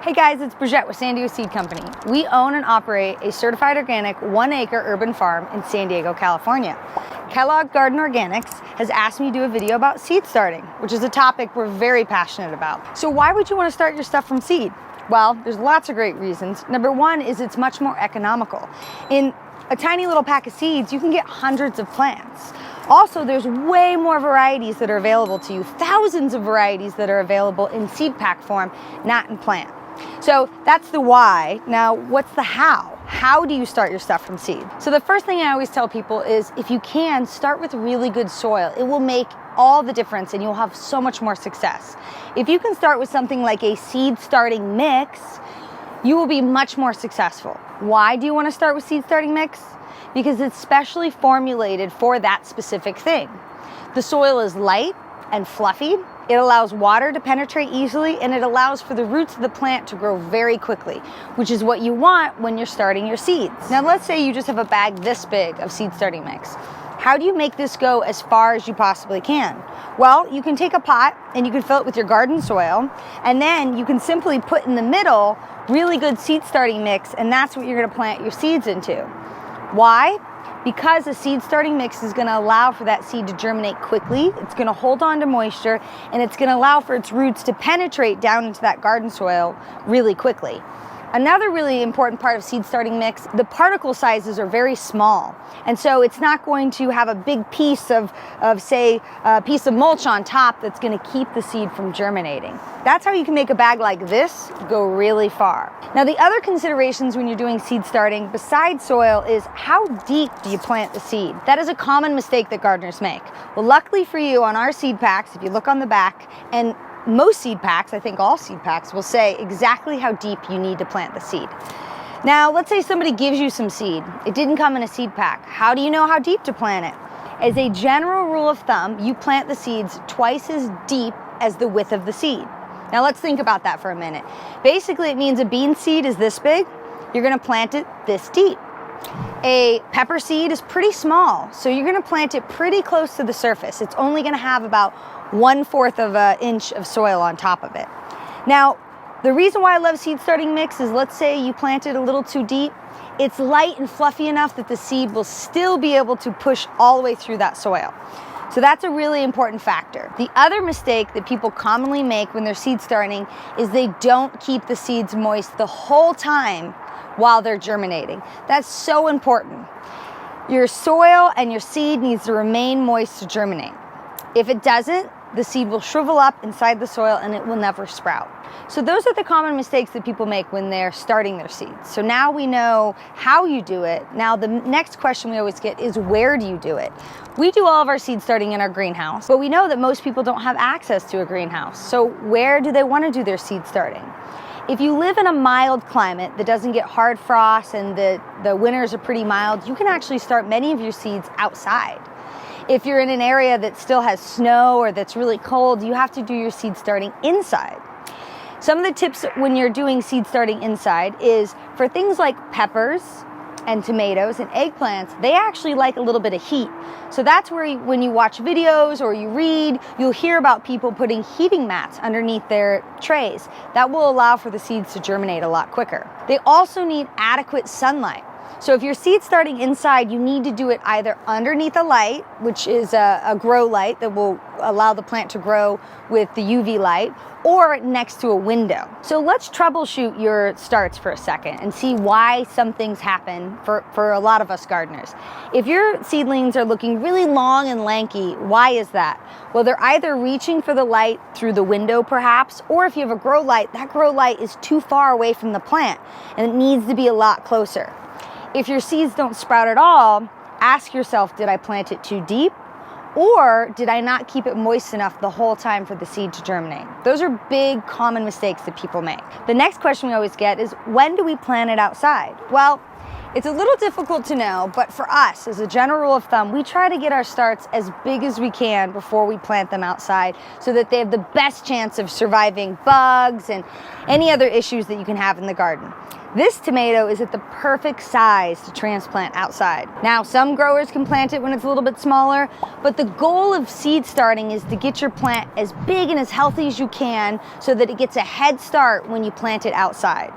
Hey guys, it's Brijette with San Diego Seed Company. We own and operate a certified organic 1-acre urban farm in San Diego, California. Kellogg Garden Organics has asked me to do a video about seed starting, which is a topic we're very passionate about. So why would you want to start your stuff from seed? Well, there's lots of great reasons. Number one is it's much more economical. In a tiny little pack of seeds, you can get hundreds of plants. Also, there's way more varieties that are available to you, thousands of varieties that are available in seed pack form, not in plant. So that's the why. Now, what's the how? How do you start your stuff from seed? So the first thing I always tell people is if you can, start with really good soil. It will make all the difference and you'll have so much more success. If you can start with something like a seed starting mix, you will be much more successful. Why do you want to start with seed starting mix? Because it's specially formulated for that specific thing. The soil is light and fluffy. It allows water to penetrate easily, and it allows for the roots of the plant to grow very quickly, which is what you want when you're starting your seeds. Now let's say you just have a bag this big of seed starting mix. How do you make this go as far as you possibly can? Well, you can take a pot and you can fill it with your garden soil, and then you can simply put in the middle really good seed starting mix, and that's what you're going to plant your seeds into. Why? Because a seed starting mix is going to allow for that seed to germinate quickly, it's going to hold on to moisture, and it's going to allow for its roots to penetrate down into that garden soil really quickly. Another really important part of seed starting mix, the particle sizes are very small. And so it's not going to have a big piece of say, a piece of mulch on top that's going to keep the seed from germinating. That's how you can make a bag like this go really far. Now, the other considerations when you're doing seed starting, besides soil, is how deep do you plant the seed? That is a common mistake that gardeners make. Well, luckily for you, on our seed packs, if you look on the back, and most seed packs, I think all seed packs, will say exactly how deep you need to plant the seed. Now, let's say somebody gives you some seed. It didn't come in a seed pack. How do you know how deep to plant it? As a general rule of thumb, you plant the seeds twice as deep as the width of the seed. Now, let's think about that for a minute. Basically, it means a bean seed is this big. You're going to plant it this deep. A pepper seed is pretty small, so you're going to plant it pretty close to the surface. It's only going to have about 1/4 of an inch of soil on top of it. Now, the reason why I love seed starting mix is, let's say you plant it a little too deep. It's light and fluffy enough that the seed will still be able to push all the way through that soil. So that's a really important factor. The other mistake that people commonly make when they're seed starting is they don't keep the seeds moist the whole time while they're germinating. That's so important. Your soil and your seed needs to remain moist to germinate. If it doesn't, the seed will shrivel up inside the soil and it will never sprout. So those are the common mistakes that people make when they're starting their seeds. So now we know how you do it. Now the next question we always get is, where do you do it? We do all of our seed starting in our greenhouse, but we know that most people don't have access to a greenhouse. So where do they want to do their seed starting? If you live in a mild climate that doesn't get hard frost and the winters are pretty mild, you can actually start many of your seeds outside. If you're in an area that still has snow or that's really cold, you have to do your seed starting inside. Some of the tips when you're doing seed starting inside is for things like peppers and tomatoes and eggplants, they actually like a little bit of heat. So that's where when you watch videos or you read, you'll hear about people putting heating mats underneath their trays. That will allow for the seeds to germinate a lot quicker. They also need adequate sunlight. So if you're seed starting inside, you need to do it either underneath a light, which is a grow light that will allow the plant to grow with the UV light, or next to a window. So let's troubleshoot your starts for a second and see why some things happen for a lot of us gardeners. If your seedlings are looking really long and lanky, why is that? Well, they're either reaching for the light through the window perhaps, or if you have a grow light, that grow light is too far away from the plant and it needs to be a lot closer. If your seeds don't sprout at all, ask yourself, did I plant it too deep? Or did I not keep it moist enough the whole time for the seed to germinate? Those are big common mistakes that people make. The next question we always get is, when do we plant it outside? Well, it's a little difficult to know, but for us, as a general rule of thumb, we try to get our starts as big as we can before we plant them outside so that they have the best chance of surviving bugs and any other issues that you can have in the garden. This tomato is at the perfect size to transplant outside. Now, some growers can plant it when it's a little bit smaller, but the goal of seed starting is to get your plant as big and as healthy as you can so that it gets a head start when you plant it outside.